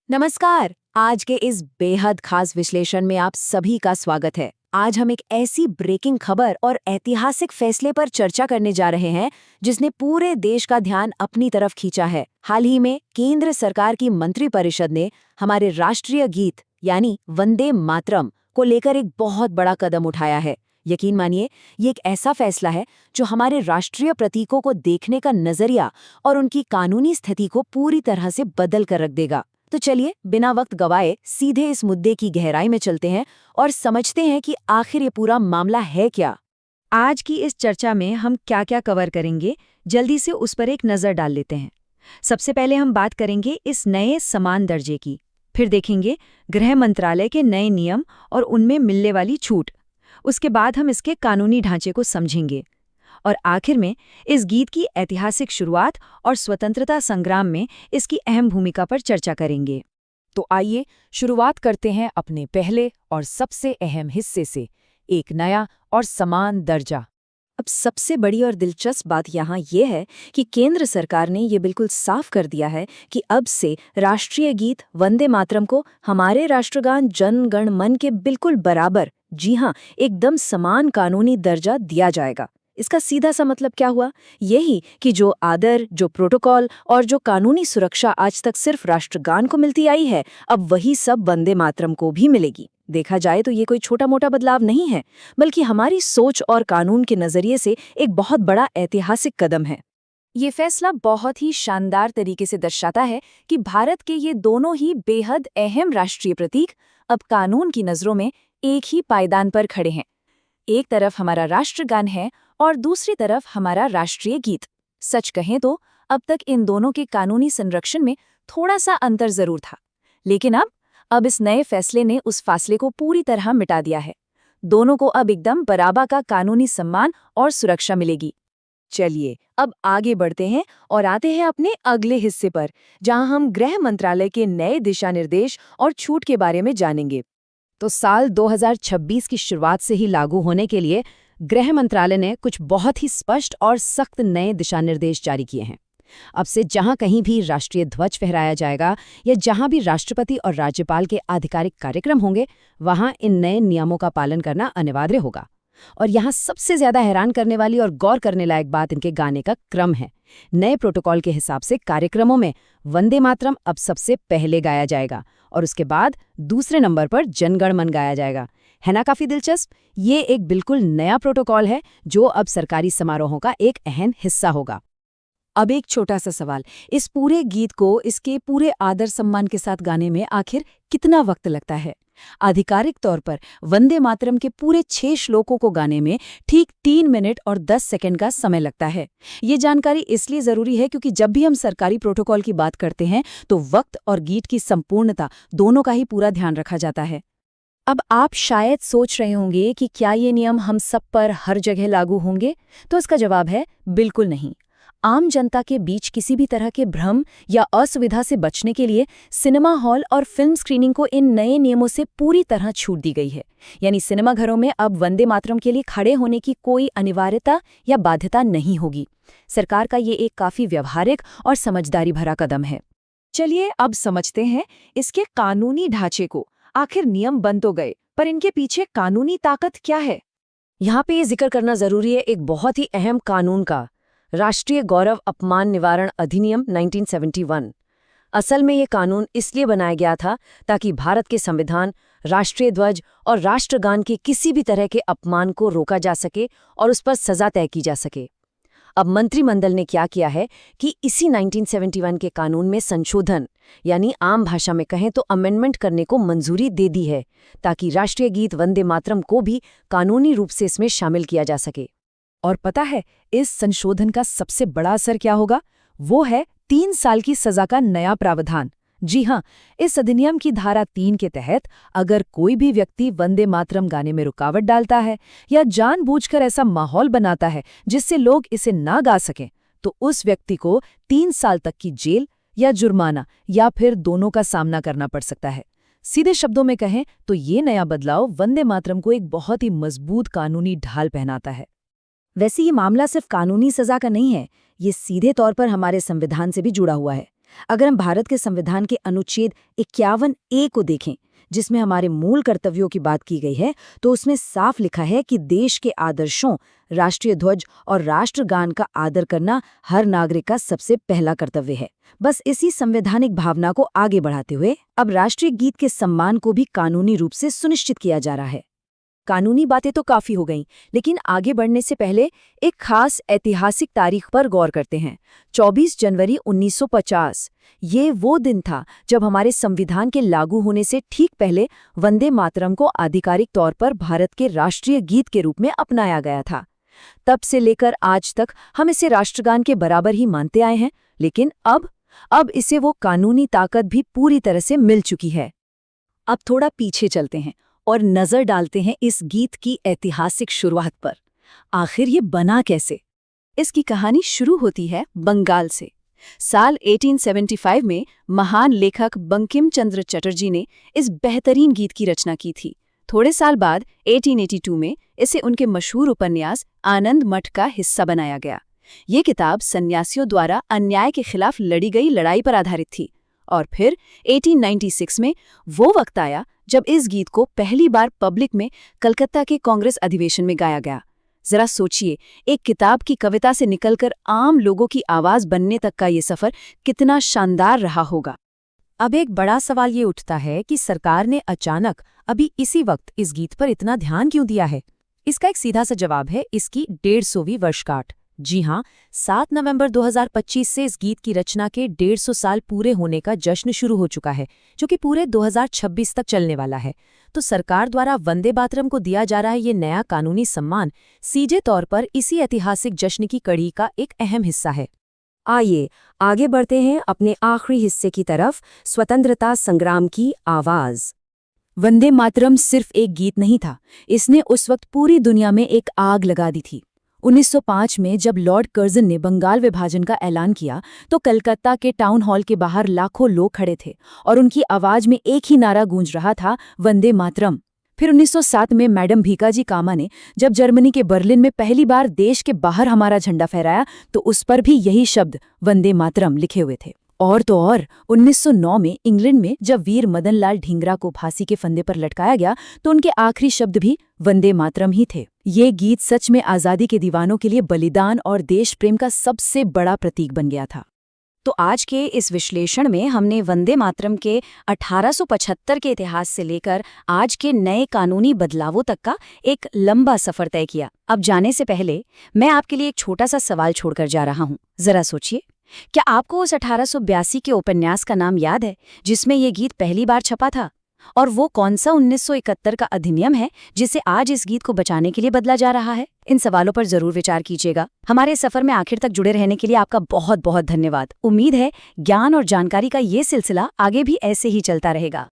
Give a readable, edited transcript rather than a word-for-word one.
नमस्कार। आज के इस बेहद खास विश्लेषण में आप सभी का स्वागत है। आज हम एक ऐसी ब्रेकिंग खबर और ऐतिहासिक फैसले पर चर्चा करने जा रहे हैं जिसने पूरे देश का ध्यान अपनी तरफ खींचा है। हाल ही में केंद्र सरकार की मंत्रिपरिषद ने हमारे राष्ट्रीय गीत यानी वंदे मातरम को लेकर एक बहुत बड़ा कदम उठाया है। यकीन मानिए, ये एक ऐसा फैसला है जो हमारे राष्ट्रीय प्रतीकों को देखने का नजरिया और उनकी कानूनी स्थिति को पूरी तरह से बदल कर रख देगा। तो चलिए बिना वक्त गवाए सीधे इस मुद्दे की गहराई में चलते हैं और समझते हैं कि आखिर ये पूरा मामला है क्या। आज की इस चर्चा में हम क्या क्या कवर करेंगे, जल्दी से उस पर एक नज़र डाल लेते हैं। सबसे पहले हम बात करेंगे इस नए समान दर्जे की, फिर देखेंगे गृह मंत्रालय के नए नियम और उनमें मिलने वाली छूट। उसके बाद हम इसके कानूनी ढांचे को समझेंगे और आखिर में इस गीत की ऐतिहासिक शुरुआत और स्वतंत्रता संग्राम में इसकी अहम भूमिका पर चर्चा करेंगे। तो आइए शुरुआत करते हैं अपने पहले और सबसे अहम हिस्से से, एक नया और समान दर्जा। अब सबसे बड़ी और दिलचस्प बात यहाँ ये है कि केंद्र सरकार ने ये बिल्कुल साफ कर दिया है कि अब से राष्ट्रीय गीत वंदे मातरम को हमारे राष्ट्रगान जन गण मन के बिल्कुल बराबर, जी हाँ, एकदम समान कानूनी दर्जा दिया जाएगा। इसका सीधा सा मतलब क्या हुआ? यही कि जो आदर, जो प्रोटोकॉल और जो कानूनी सुरक्षा आज तक सिर्फ राष्ट्रगान को मिलती आई है, अब वही सब वंदे मातरम को भी मिलेगी। देखा जाए तो ये कोई छोटा मोटा बदलाव नहीं है, बल्कि हमारी सोच और कानून के नजरिए से एक बहुत बड़ा ऐतिहासिक कदम है। ये फैसला बहुत ही शानदार तरीके से दर्शाता है कि भारत के ये दोनों ही बेहद अहम राष्ट्रीय प्रतीक अब कानून की नजरों में एक ही पायदान पर खड़े हैं। एक तरफ हमारा राष्ट्रगान है और दूसरी तरफ हमारा राष्ट्रीय गीत। सच कहें तो अब तक इन दोनों के कानूनी संरक्षण में थोड़ा सा अंतर जरूर था, लेकिन अब इस नए फैसले ने उस फासले को पूरी तरह मिटा दिया है। दोनों को अब एकदम बराबर का कानूनी सम्मान और सुरक्षा मिलेगी। चलिए अब आगे बढ़ते हैं और आते हैं अपने अगले हिस्से पर, जहां हम गृह मंत्रालय के नए दिशा निर्देश और छूट के बारे में जानेंगे। तो साल 2026 की शुरुआत से ही लागू होने के लिए गृह मंत्रालय ने कुछ बहुत ही स्पष्ट और सख्त नए दिशा निर्देश जारी किए हैं। अब से जहां कहीं भी राष्ट्रीय ध्वज फहराया जाएगा या जहां भी राष्ट्रपति और राज्यपाल के आधिकारिक कार्यक्रम होंगे, वहां इन नए नियमों का पालन करना अनिवार्य होगा। और यहाँ सबसे ज्यादा हैरान करने वाली और गौर करने लायक बात इनके गाने का क्रम है। नए प्रोटोकॉल के हिसाब से कार्यक्रमों में वंदे मातरम अब सबसे पहले गाया जाएगा और उसके बाद दूसरे नंबर पर जनगण मन गाया जाएगा। है ना काफी दिलचस्प? ये एक बिल्कुल नया प्रोटोकॉल है जो अब सरकारी समारोहों का एक अहम हिस्सा होगा। अब एक छोटा सा सवाल, इस पूरे गीत को इसके पूरे आदर सम्मान के साथ गाने में आखिर कितना वक्त लगता है? आधिकारिक तौर पर वंदे मातरम के पूरे 6 श्लोकों को गाने में ठीक 3 मिनट और 10 सेकंड का समय लगता है। ये जानकारी इसलिए जरूरी है क्योंकि जब भी हम सरकारी प्रोटोकॉल की बात करते हैं तो वक्त और गीत की संपूर्णता दोनों का ही पूरा ध्यान रखा जाता है। अब आप शायद सोच रहे होंगे कि क्या ये नियम हम सब पर हर जगह लागू होंगे? तो इसका जवाब है बिल्कुल नहीं। आम जनता के बीच किसी भी तरह के भ्रम या असुविधा से बचने के लिए सिनेमा हॉल और फिल्म स्क्रीनिंग को इन नए नियमों से पूरी तरह छूट दी गई है। यानी सिनेमाघरों में अब वंदे मातरम के लिए खड़े होने की कोई अनिवार्यता या बाध्यता नहीं होगी। सरकार का ये एक काफी व्यवहारिक और समझदारी भरा कदम है। चलिए अब समझते हैं इसके कानूनी ढांचे को। आखिर नियम बन तो गए, पर इनके पीछे कानूनी ताकत क्या है? यहाँ पे ये जिक्र करना जरूरी है एक बहुत ही अहम कानून का, राष्ट्रीय गौरव अपमान निवारण अधिनियम 1971। असल में ये कानून इसलिए बनाया गया था ताकि भारत के संविधान, राष्ट्रीय ध्वज और राष्ट्रगान के किसी भी तरह के अपमान को रोका जा सके और उस पर सजा तय की जा सके। अब मंत्रिमंडल ने क्या किया है कि इसी 1971 के कानून में संशोधन, यानी आम भाषा में कहें तो अमेंडमेंट करने को मंजूरी दे दी है ताकि राष्ट्रीय गीत वंदे मातरम को भी कानूनी रूप से इसमें शामिल किया जा सके। और पता है इस संशोधन का सबसे बड़ा असर क्या होगा? वो है 3 साल की सजा का नया प्रावधान। जी हाँ, इस अधिनियम की धारा 3 के तहत अगर कोई भी व्यक्ति वंदे मातरम गाने में रुकावट डालता है या जानबूझकर ऐसा माहौल बनाता है जिससे लोग इसे ना गा सकें, तो उस व्यक्ति को 3 साल तक की जेल या जुर्माना या फिर दोनों का सामना करना पड़ सकता है। सीधे शब्दों में कहें तो ये नया बदलाव वंदे मातरम को एक बहुत ही मजबूत कानूनी ढाल पहनाता है। वैसे ये मामला सिर्फ कानूनी सजा का नहीं है, ये सीधे तौर पर हमारे संविधान से भी जुड़ा हुआ है। अगर हम भारत के संविधान के अनुच्छेद 51A को देखें, जिसमें हमारे मूल कर्तव्यों की बात की गई है, तो उसमें साफ लिखा है कि देश के आदर्शों, राष्ट्रीय ध्वज और राष्ट्रगान का आदर करना हर नागरिक का सबसे पहला कर्तव्य है। बस इसी संवैधानिक भावना को आगे बढ़ाते हुए अब राष्ट्रीय गीत के सम्मान को भी कानूनी रूप से सुनिश्चित किया जा रहा है। कानूनी बातें तो काफी हो गईं, लेकिन आगे बढ़ने से पहले एक खास ऐतिहासिक तारीख पर गौर करते हैं। 24 जनवरी 1950 ये वो दिन था जब हमारे संविधान के लागू होने से ठीक पहले वंदे मातरम को आधिकारिक तौर पर भारत के राष्ट्रीय गीत के रूप में अपनाया गया था। तब से लेकर आज तक हम इसे राष्ट्रगान के बराबर ही मानते आए हैं, लेकिन अब इसे वो कानूनी ताकत भी पूरी तरह से मिल चुकी है। अब थोड़ा पीछे चलते हैं और नजर डालते हैं इस गीत की ऐतिहासिक शुरुआत पर। आखिर ये बना कैसे? इसकी कहानी शुरू होती है बंगाल से। साल 1875 में महान लेखक बंकिम चंद्र चटर्जी ने इस बेहतरीन गीत की रचना की थी। थोड़े साल बाद 1882 में इसे उनके मशहूर उपन्यास आनंद मठ का हिस्सा बनाया गया। ये किताब सन्यासियों द्वारा अन्याय के खिलाफ लड़ी गई लड़ाई पर आधारित थी। और फिर 1896 में वो वक्त आया जब इस गीत को पहली बार पब्लिक में कलकत्ता के कांग्रेस अधिवेशन में गाया गया। जरा सोचिए, एक किताब की कविता से निकलकर आम लोगों की आवाज बनने तक का ये सफर कितना शानदार रहा होगा। अब एक बड़ा सवाल ये उठता है कि सरकार ने अचानक अभी इसी वक्त इस गीत पर इतना ध्यान क्यों दिया है? इसका एक सीधा सा जवाब है इसकी 150वीं वर्षगांठ। जी हाँ, 7 नवंबर 2025 से इस गीत की रचना के 150 साल पूरे होने का जश्न शुरू हो चुका है, जो कि पूरे 2026 तक चलने वाला है। तो सरकार द्वारा वंदे मातरम को दिया जा रहा है ये नया कानूनी सम्मान सीधे तौर पर इसी ऐतिहासिक जश्न की कड़ी का एक अहम हिस्सा है। आइए आगे बढ़ते हैं अपने आखिरी हिस्से की तरफ, स्वतंत्रता संग्राम की आवाज। वंदे मातरम सिर्फ एक गीत नहीं था, इसने उस वक्त पूरी दुनिया में एक आग लगा दी थी। 1905 में जब लॉर्ड कर्जन ने बंगाल विभाजन का ऐलान किया तो कलकत्ता के टाउन हॉल के बाहर लाखों लोग खड़े थे और उनकी आवाज में एक ही नारा गूंज रहा था, वंदे मातरम। फिर 1907 में मैडम भीकाजी कामा ने जब जर्मनी के बर्लिन में पहली बार देश के बाहर हमारा झंडा फहराया तो उस पर भी यही शब्द वंदे मातरम लिखे हुए थे। और तो और 1909 में इंग्लैंड में जब वीर मदन लाल ढींगरा को फांसी के फंदे पर लटकाया गया तो उनके आखिरी शब्द भी वंदे मातरम ही थे। ये गीत सच में आज़ादी के दीवानों के लिए बलिदान और देश प्रेम का सबसे बड़ा प्रतीक बन गया था। तो आज के इस विश्लेषण में हमने वंदे मातरम के 1875 के इतिहास से लेकर आज के नए कानूनी बदलावों तक का एक लंबा सफर तय किया। अब जाने से पहले मैं आपके लिए एक छोटा सा सवाल छोड़कर जा रहा हूँ। जरा सोचिए, क्या आपको उस 1882 के उपन्यास का नाम याद है जिसमें ये गीत पहली बार छपा था? और वो कौन सा 1971 का अधिनियम है जिसे आज इस गीत को बचाने के लिए बदला जा रहा है? इन सवालों पर जरूर विचार कीजिएगा। हमारे सफर में आखिर तक जुड़े रहने के लिए आपका बहुत बहुत धन्यवाद। उम्मीद है ज्ञान और जानकारी का ये सिलसिला आगे भी ऐसे ही चलता रहेगा।